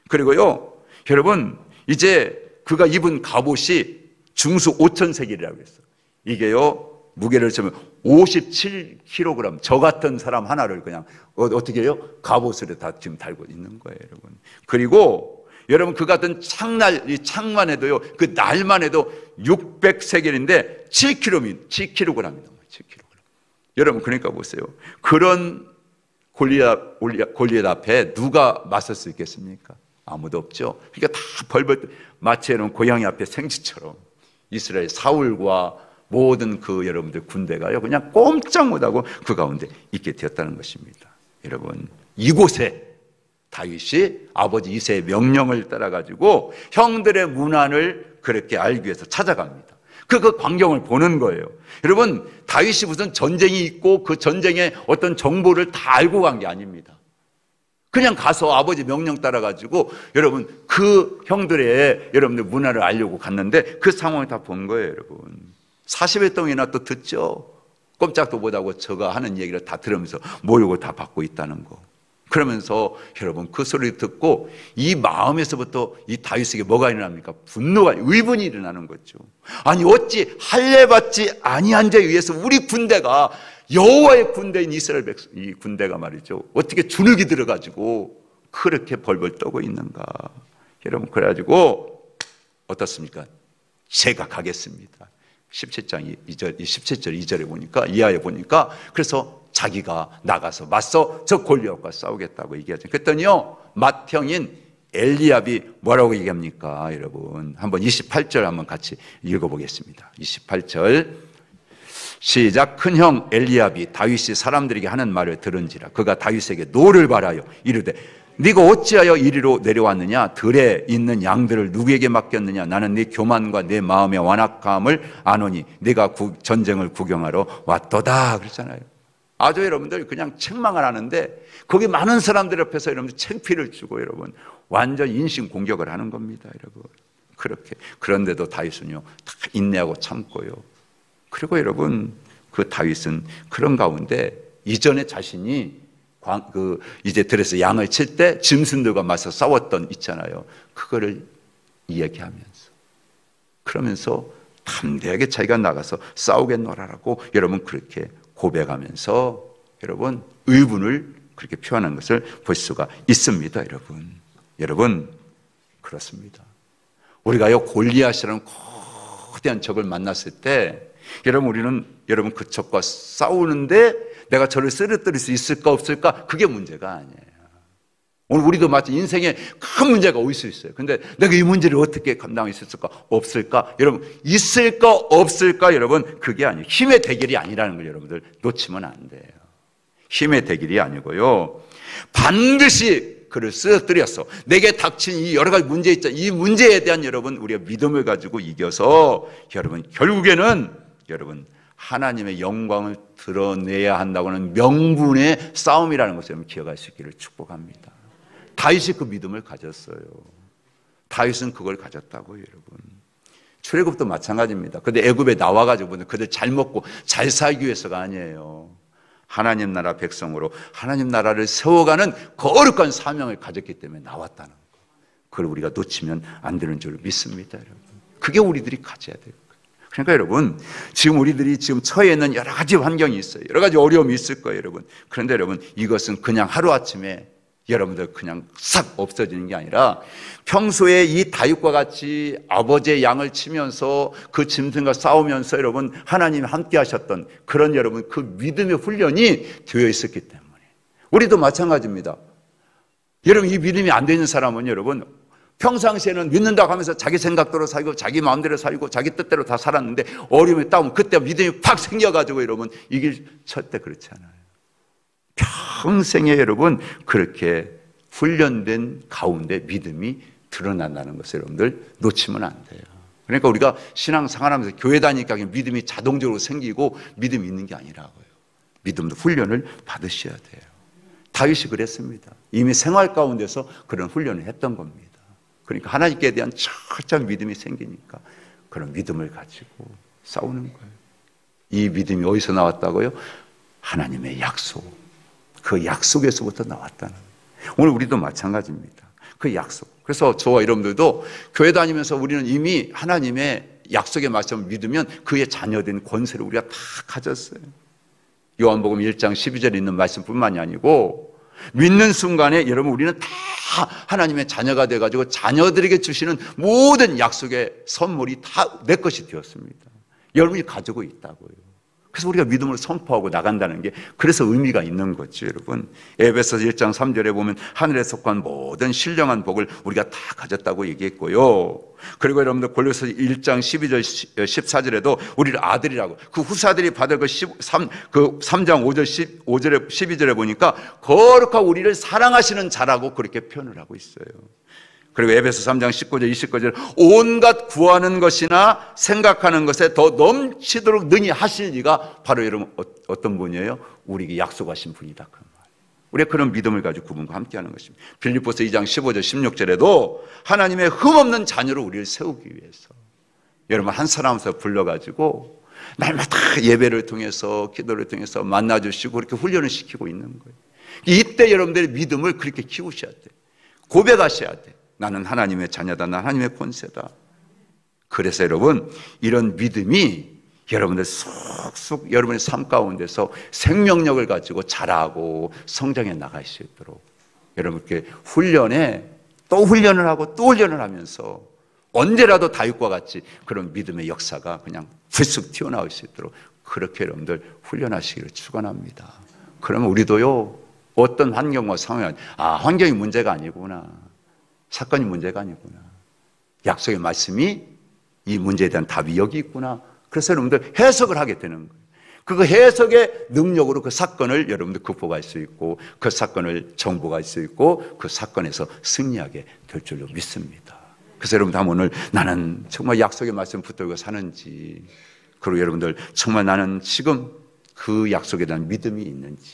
그리고요 여러분 이제 그가 입은 갑옷이 중수 5,000세겔이라고 했어요. 이게요 무게를 치면 57kg. 저 같은 사람 하나를 그냥 어떻게 해요? 갑옷을 다 지금 달고 있는 거예요, 여러분. 그리고 여러분 그 같은 창만 해도요 그 날만 해도 600세겔인데 7kg입니다. 7kg. 여러분 그러니까 보세요. 그런 골리앗 앞에 누가 맞설 수 있겠습니까? 아무도 없죠. 그러니까 다 벌벌 마치 여러분 고양이 앞에 생쥐처럼 이스라엘 사울과 모든 그 여러분들 군대가요 그냥 꼼짝 못하고 그 가운데 있게 되었다는 것입니다. 여러분 이곳에 다윗이 아버지 이새의 명령을 따라가지고 형들의 문안을 그렇게 알기 위해서 찾아갑니다. 그 광경을 보는 거예요. 여러분 다윗이 무슨 전쟁이 있고 그 전쟁의 어떤 정보를 다 알고 간 게 아닙니다. 그냥 가서 아버지 명령 따라가지고 여러분 그 형들의 여러분들 문화를 알려고 갔는데 그 상황을 다 본 거예요. 여러분 40일 동안이나 또 듣죠. 꼼짝도 못하고 저가 하는 얘기를 다 들으면서 모욕을 다 받고 있다는 거. 그러면서 여러분 그 소리를 듣고 이 마음에서부터 이 다윗에게 뭐가 일어납니까? 분노가, 의분이 일어나는 거죠. 아니 어찌 할례받지 아니한 자에 의해서 우리 군대가 여호와의 군대인 이스라엘 백성 이 군대가 말이죠 어떻게 주눅이 들어가지고 그렇게 벌벌 떠고 있는가. 여러분 그래가지고 어떻습니까? 제가 가겠습니다. 17장 2절, 17절 2절에 보니까 이하에 보니까 그래서 자기가 나가서 맞서 저 골리앗과 싸우겠다고 얘기하죠. 그랬더니요 맏형인 엘리압이 뭐라고 얘기합니까? 여러분 한번 28절 한번 같이 읽어보겠습니다. 28절 시작. 큰형 엘리압이 다윗이 사람들에게 하는 말을 들은지라 그가 다윗에게 노를 바라여 이르되 네가 어찌하여 이리로 내려왔느냐? 들에 있는 양들을 누구에게 맡겼느냐? 나는 네 교만과 내 마음의 완악함을 아노니 네가 전쟁을 구경하러 왔도다 그랬잖아요. 아주 여러분들 그냥 책망을 하는데 거기 많은 사람들 옆에서 여러분들 창피를 주고 여러분 완전 인신 공격을 하는 겁니다, 여러분. 그렇게. 그런데도 다윗은요 다 인내하고 참고요. 그리고 여러분 그 다윗은 그런 가운데 이전에 자신이 이제 들에서 양을 칠 때 짐승들과 맞서 싸웠던 있잖아요. 그거를 이야기하면서 그러면서 담대하게 자기가 나가서 싸우겠노라라고 여러분 그렇게 고백하면서 여러분 의분을 그렇게 표현한 것을 볼 수가 있습니다. 여러분 그렇습니다. 우리가요 골리앗이라는 거대한 적을 만났을 때 여러분 우리는 여러분 그 적과 싸우는데 내가 저를 쓰러뜨릴 수 있을까 없을까 그게 문제가 아니에요. 오늘 우리도 마치 인생에 큰 문제가 올 수 있어요. 근데 내가 이 문제를 어떻게 감당할 수 있을까 없을까? 여러분 있을까 없을까? 여러분 그게 아니에요. 힘의 대결이 아니라는 걸 여러분들 놓치면 안 돼요. 힘의 대결이 아니고요. 반드시 그를 쓰러뜨려서 내게 닥친 이 여러 가지 문제 있죠. 이 문제에 대한 여러분 우리가 믿음을 가지고 이겨서 여러분 결국에는 여러분 하나님의 영광을 드러내야 한다고 하는 명분의 싸움이라는 것을 여러분 기억할 수 있기를 축복합니다. 다윗이 그 믿음을 가졌어요. 다윗은 그걸 가졌다고요, 여러분. 출애굽도 마찬가지입니다. 근데 애굽에 나와가지고 그들 잘 먹고 잘 살기 위해서가 아니에요. 하나님 나라 백성으로 하나님 나라를 세워가는 거룩한 사명을 가졌기 때문에 나왔다는 거. 그걸 우리가 놓치면 안 되는 줄 믿습니다, 여러분. 그게 우리들이 가져야 돼요. 그러니까 여러분 지금 우리들이 지금 처해 있는 여러 가지 환경이 있어요. 여러 가지 어려움이 있을 거예요, 여러분. 그런데 여러분 이것은 그냥 하루아침에 여러분들 그냥 싹 없어지는 게 아니라 평소에 이 다윗과 같이 아버지의 양을 치면서 그 짐승과 싸우면서 여러분 하나님이 함께 하셨던 그런 여러분 그 믿음의 훈련이 되어 있었기 때문에 우리도 마찬가지입니다. 여러분 이 믿음이 안 되는 사람은 여러분 평상시에는 믿는다고 하면서 자기 생각대로 살고 자기 마음대로 살고 자기 뜻대로 다 살았는데 어려움이 따오면 그때 믿음이 팍 생겨가지고 여러분 이길 절대 그렇지 않아요. 평생에 여러분 그렇게 훈련된 가운데 믿음이 드러난다는 것을 여러분들 놓치면 안 돼요. 그러니까 우리가 신앙생활하면서 교회 다니니까 믿음이 자동적으로 생기고 믿음이 있는 게 아니라고요. 믿음도 훈련을 받으셔야 돼요. 다윗이 그랬습니다. 이미 생활 가운데서 그런 훈련을 했던 겁니다. 그러니까 하나님께 대한 철저한 믿음이 생기니까 그런 믿음을 가지고 싸우는 거예요. 이 믿음이 어디서 나왔다고요? 하나님의 약속. 그 약속에서부터 나왔다는 거예요. 오늘 우리도 마찬가지입니다. 그 약속. 그래서 저와 여러분들도 교회 다니면서 우리는 이미 하나님의 약속의 말씀을 믿으면 그의 자녀된 권세를 우리가 다 가졌어요. 요한복음 1장 12절에 있는 말씀뿐만이 아니고 믿는 순간에 여러분 우리는 다 하나님의 자녀가 돼가지고 자녀들에게 주시는 모든 약속의 선물이 다 내 것이 되었습니다. 여러분이 가지고 있다고요. 그래서 우리가 믿음으로 선포하고 나간다는 게 그래서 의미가 있는 거죠, 여러분. 에베소서 1장 3절에 보면 하늘에 속한 모든 신령한 복을 우리가 다 가졌다고 얘기했고요. 그리고 여러분들 골로새 1장 12절 14절에도 우리를 아들이라고 그 후사들이 받을 그 3장 5절 5절에 12절에 보니까 거룩하고 우리를 사랑하시는 자라고 그렇게 표현을 하고 있어요. 그리고 에베소 3장 19절 20절 온갖 구하는 것이나 생각하는 것에 더 넘치도록 능히 하실 이가 바로 여러분 어떤 분이에요? 우리에게 약속하신 분이다. 우리가 그런 믿음을 가지고 그분과 함께하는 것입니다. 빌립보서 2장 15절 16절에도 하나님의 흠없는 자녀로 우리를 세우기 위해서 여러분 한 사람에서 불러가지고 날마다 예배를 통해서 기도를 통해서 만나주시고 그렇게 훈련을 시키고 있는 거예요. 이때 여러분들의 믿음을 그렇게 키우셔야 돼요. 고백하셔야 돼요. 나는 하나님의 자녀다. 나는 하나님의 권세다. 그래서 여러분 이런 믿음이 여러분들 쏙쏙 여러분의 삶 가운데서 생명력을 가지고 자라고 성장해 나갈 수 있도록 여러분 이렇게 훈련에 또 훈련을 하고 또 훈련을 하면서 언제라도 다윗과 같이 그런 믿음의 역사가 그냥 불쑥 튀어나올 수 있도록 그렇게 여러분들 훈련하시기를 축원합니다. 그러면 우리도요 어떤 환경과 상황이 환경이 문제가 아니구나. 사건이 문제가 아니구나. 약속의 말씀이 이 문제에 대한 답이 여기 있구나. 그래서 여러분들 해석을 하게 되는 거예요. 그 해석의 능력으로 그 사건을 여러분들 극복할 수 있고 그 사건을 정복할 수 있고 그 사건에서 승리하게 될 줄로 믿습니다. 그래서 여러분들 오늘 나는 정말 약속의 말씀 붙들고 사는지 그리고 여러분들 정말 나는 지금 그 약속에 대한 믿음이 있는지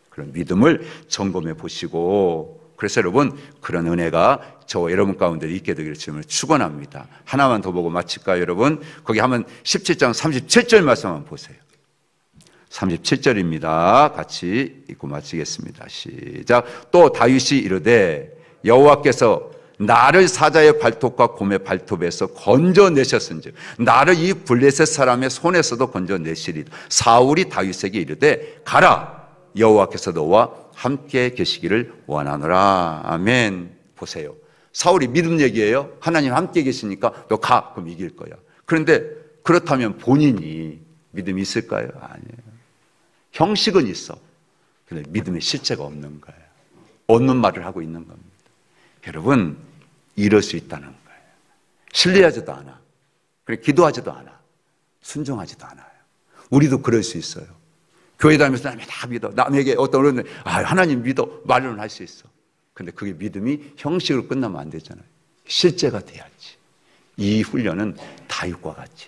그런 믿음을 점검해 보시고, 그래서 여러분 그런 은혜가 저와 여러분 가운데 있게 되기를 주님을 축원합니다. 하나만 더 보고 마칠까요, 여러분? 거기 하면 17장 37절 말씀 한번 보세요. 37절입니다. 같이 읽고 마치겠습니다. 시작. 또 다윗이 이르되 여호와께서 나를 사자의 발톱과 곰의 발톱에서 건져내셨은즉 나를 이 블레셋 사람의 손에서도 건져내시리다. 사울이 다윗에게 이르되 가라, 여호와께서 너와 함께 계시기를 원하노라. 아멘. 보세요, 사울이 믿음 얘기예요. 하나님 함께 계시니까 너 가, 그럼 이길 거야. 그런데 그렇다면 본인이 믿음이 있을까요? 아니에요. 형식은 있어. 근데 믿음의 실체가 없는 거예요. 없는 말을 하고 있는 겁니다. 여러분, 이럴 수 있다는 거예요. 신뢰하지도 않아. 그래, 기도하지도 않아. 순종하지도 않아요. 우리도 그럴 수 있어요. 교회 다니면서 남이 다 믿어. 남에게 어떤 어른은 하나님 믿어. 말로는 할 수 있어. 근데 그게 믿음이 형식으로 끝나면 안 되잖아요. 실제가 돼야지. 이 훈련은 다윗과 같이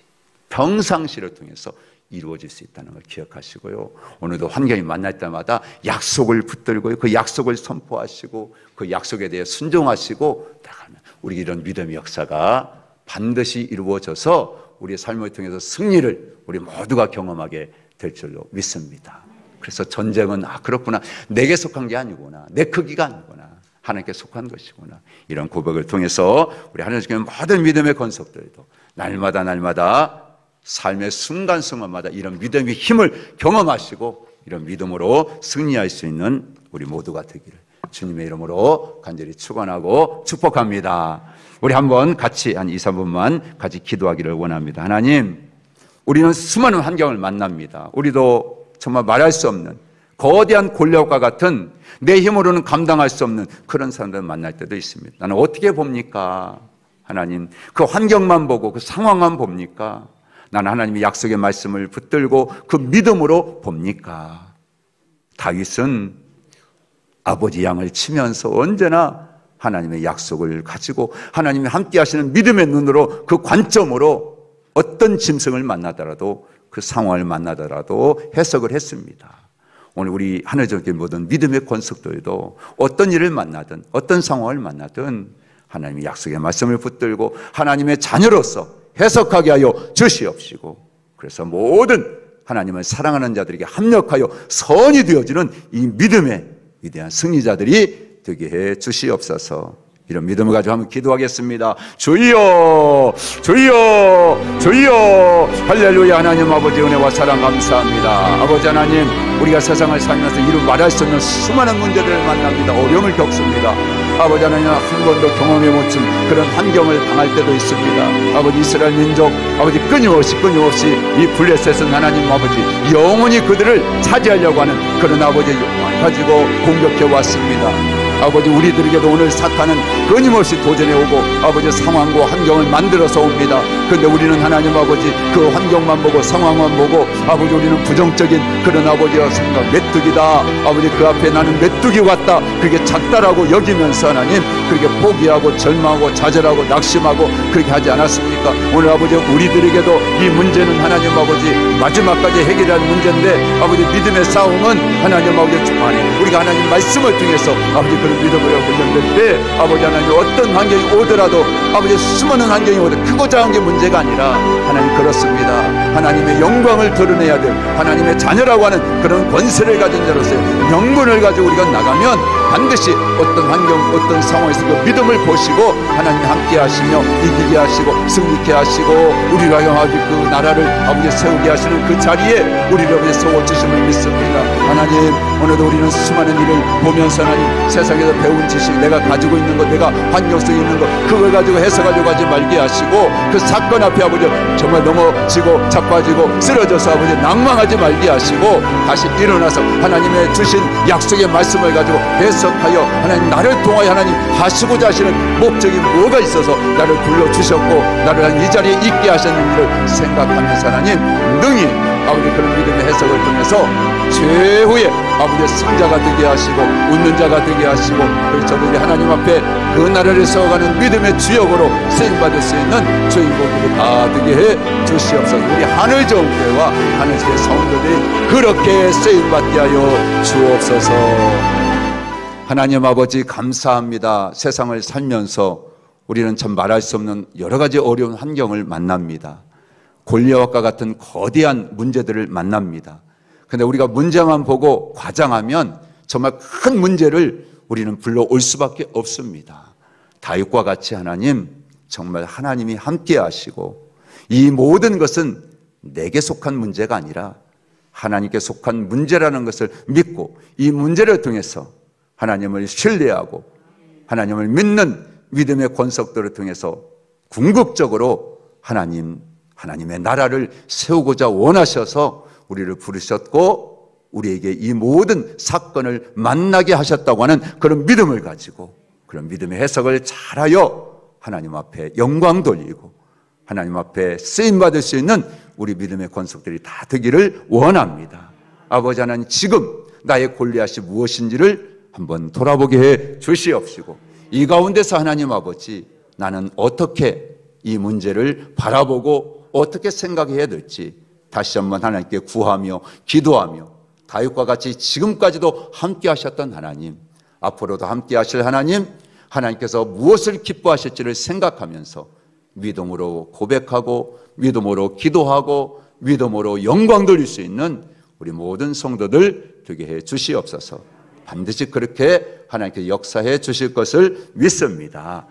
평상시를 통해서 이루어질 수 있다는 걸 기억하시고요. 오늘도 환경이 만날 때마다 약속을 붙들고 그 약속을 선포하시고 그 약속에 대해 순종하시고 나가면 우리 이런 믿음의 역사가 반드시 이루어져서 우리의 삶을 통해서 승리를 우리 모두가 경험하게 될 줄로 믿습니다. 그래서 전쟁은 그렇구나, 내게 속한 게 아니구나, 내 크기가 아니구나, 하나님께 속한 것이구나, 이런 고백을 통해서 우리 하나님께 모든 믿음의 권속들도 날마다 삶의 순간순간마다 이런 믿음의 힘을 경험하시고 이런 믿음으로 승리할 수 있는 우리 모두가 되기를 주님의 이름으로 간절히 축원하고 축복합니다. 우리 한번 같이 한 2, 3분만 같이 기도하기를 원합니다. 하나님, 우리는 수많은 환경을 만납니다. 우리도 정말 말할 수 없는 거대한 골리앗과 같은 내 힘으로는 감당할 수 없는 그런 사람들을 만날 때도 있습니다. 나는 어떻게 봅니까? 하나님, 그 환경만 보고 그 상황만 봅니까? 나는 하나님의 약속의 말씀을 붙들고 그 믿음으로 봅니까? 다윗은 아버지 양을 치면서 언제나 하나님의 약속을 가지고 하나님이 함께 하시는 믿음의 눈으로 그 관점으로 어떤 짐승을 만나더라도 그 상황을 만나더라도 해석을 했습니다. 오늘 우리 하늘적인 모든 믿음의 권속들도 어떤 일을 만나든 어떤 상황을 만나든 하나님의 약속의 말씀을 붙들고 하나님의 자녀로서 해석하게 하여 주시옵시고, 그래서 모든 하나님을 사랑하는 자들에게 합력하여 선이 되어지는 이 믿음의 위대한 승리자들이 되게 해 주시옵소서. 이런 믿음을 가지고 한번 기도하겠습니다. 주여, 주여, 주여. 할렐루야. 하나님 아버지 은혜와 사랑 감사합니다. 아버지 하나님, 우리가 세상을 살면서 이루 말할 수 없는 수많은 문제들을 만납니다. 어려움을 겪습니다. 아버지 하나님, 한 번도 경험해 못 준 그런 환경을 당할 때도 있습니다. 아버지 이스라엘 민족, 아버지 끊임없이 이 블레셋은 하나님 아버지 영원히 그들을 차지하려고 하는 그런 아버지 욕망을 가지고 공격해 왔습니다. 아버지, 우리들에게도 오늘 사탄은 끊임없이 도전해 오고 아버지 상황과 환경을 만들어서 옵니다. 그런데 우리는 하나님 아버지 그 환경만 보고 상황만 보고 아버지 우리는 부정적인 그런 아버지와 생각, 메뚜기다, 아버지 그 앞에 나는 메뚜기 같다, 그렇게 작다라고 여기면서 하나님 그렇게 포기하고 절망하고 좌절하고 낙심하고 그렇게 하지 않았습니까? 오늘 아버지 우리들에게도 이 문제는 하나님 아버지 마지막까지 해결할 문제인데 아버지 믿음의 싸움은 하나님 아버지 초반에 우리가 하나님 말씀을 통해서 아버지 그런 믿음으로 훈련될 때 아버지 하나님 어떤 환경이 오더라도 아버지 수많은 환경이 오더라도 크고 작은 게 문제가 아니라 하나님 그렇습니다. 하나님의 영광을 드러내야 될 하나님의 자녀라고 하는 그런 권세를 가진 자로서의 명분을 가지고 우리가 나가면 반드시 어떤 환경 어떤 상황에서 그 믿음을 보시고 하나님 함께 하시며 이기게 하시고 승리케 하시고 우리가 향하기 그 나라를 아버지 세우게 하시는 그 자리에 우리를 위해 세워주심을 믿습니다. 하나님, 오늘도 우리는 수많은 일을 보면서 하나님 세상에서 배운 지식, 내가 가지고 있는 것, 내가 환경 속에 있는 것, 그걸 가지고 해석하려고 하지 말게 하시고 그 사건 앞에 아버지 정말 넘어지고 자빠지고 쓰러져서 아버지 낭망하지 말게 하시고 다시 일어나서 하나님의 주신 약속의 말씀을 가지고 해석하여 하나님 나를 통하여 하나님 하시고자 하시는 목적이 뭐가 있어서 나를 불러주셨고 나를 이 자리에 있게 하셨는지를 생각하면서 하나님 능히 아버지 그런 믿음의 해석을 통해서 최후의 아버지의 승자가 되게 하시고 웃는 자가 되게 하시고 그리고 저들이 하나님 앞에 그 나라를 세워가는 믿음의 주역으로 쓰임받을 수 있는 주인공들이 다 되게 해 주시옵소서. 우리 하늘정교회와 하늘지의 성도들이 그렇게 쓰임받게 하여 주옵소서. 하나님 아버지 감사합니다. 세상을 살면서 우리는 참 말할 수 없는 여러 가지 어려운 환경을 만납니다. 골리앗과 같은 거대한 문제들을 만납니다. 그런데 우리가 문제만 보고 과장하면 정말 큰 문제를 우리는 불러올 수밖에 없습니다. 다윗과 같이 하나님, 정말 하나님이 함께 하시고 이 모든 것은 내게 속한 문제가 아니라 하나님께 속한 문제라는 것을 믿고 이 문제를 통해서 하나님을 신뢰하고 하나님을 믿는 믿음의 권속들을 통해서 궁극적으로 하나님의 나라를 세우고자 원하셔서 우리를 부르셨고 우리에게 이 모든 사건을 만나게 하셨다고 하는 그런 믿음을 가지고 그런 믿음의 해석을 잘하여 하나님 앞에 영광 돌리고 하나님 앞에 쓰임받을 수 있는 우리 믿음의 권속들이 다 되기를 원합니다. 아버지 하나님, 지금 나의 골리앗이 무엇인지를 한번 돌아보게 해 주시옵시고 이 가운데서 하나님 아버지, 나는 어떻게 이 문제를 바라보고 어떻게 생각해야 될지 다시 한번 하나님께 구하며 기도하며 다윗과 같이 지금까지도 함께 하셨던 하나님, 앞으로도 함께 하실 하나님, 하나님께서 무엇을 기뻐하실지를 생각하면서 믿음으로 고백하고 믿음으로 기도하고 믿음으로 영광 돌릴 수 있는 우리 모든 성도들 되게 해 주시옵소서. 반드시 그렇게 하나님께 역사해 주실 것을 믿습니다.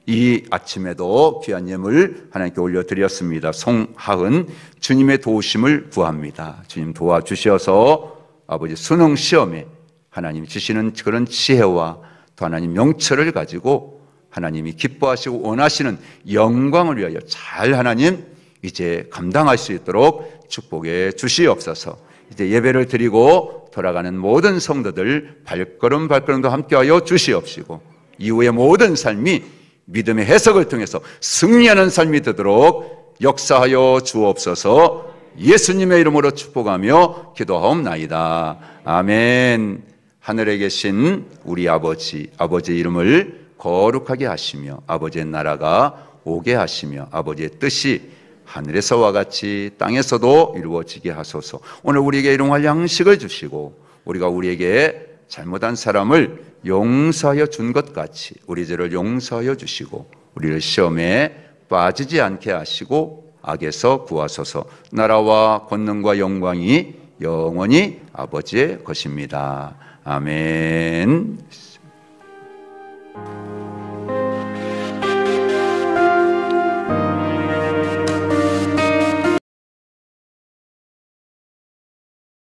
이 아침에도 귀한 예물 하나님께 올려드렸습니다. 송하은, 주님의 도우심을 구합니다. 주님 도와주셔서 아버지 수능 시험에 하나님이 주시는 그런 지혜와 또 하나님 명철을 가지고 하나님이 기뻐하시고 원하시는 영광을 위하여 잘 하나님 이제 감당할 수 있도록 축복해 주시옵소서. 이제 예배를 드리고 돌아가는 모든 성도들 발걸음 발걸음도 함께하여 주시옵시고 이후의 모든 삶이 믿음의 해석을 통해서 승리하는 삶이 되도록 역사하여 주옵소서. 예수님의 이름으로 축복하며 기도하옵나이다. 아멘. 하늘에 계신 우리 아버지, 아버지의 이름을 거룩하게 하시며 아버지의 나라가 오게 하시며 아버지의 뜻이 하늘에서와 같이 땅에서도 이루어지게 하소서. 오늘 우리에게 일용할 양식을 주시고 우리가 우리에게 잘못한 사람을 용서하여 준 것 같이 우리 죄를 용서하여 주시고 우리를 시험에 빠지지 않게 하시고 악에서 구하소서. 나라와 권능과 영광이 영원히 아버지의 것입니다. 아멘.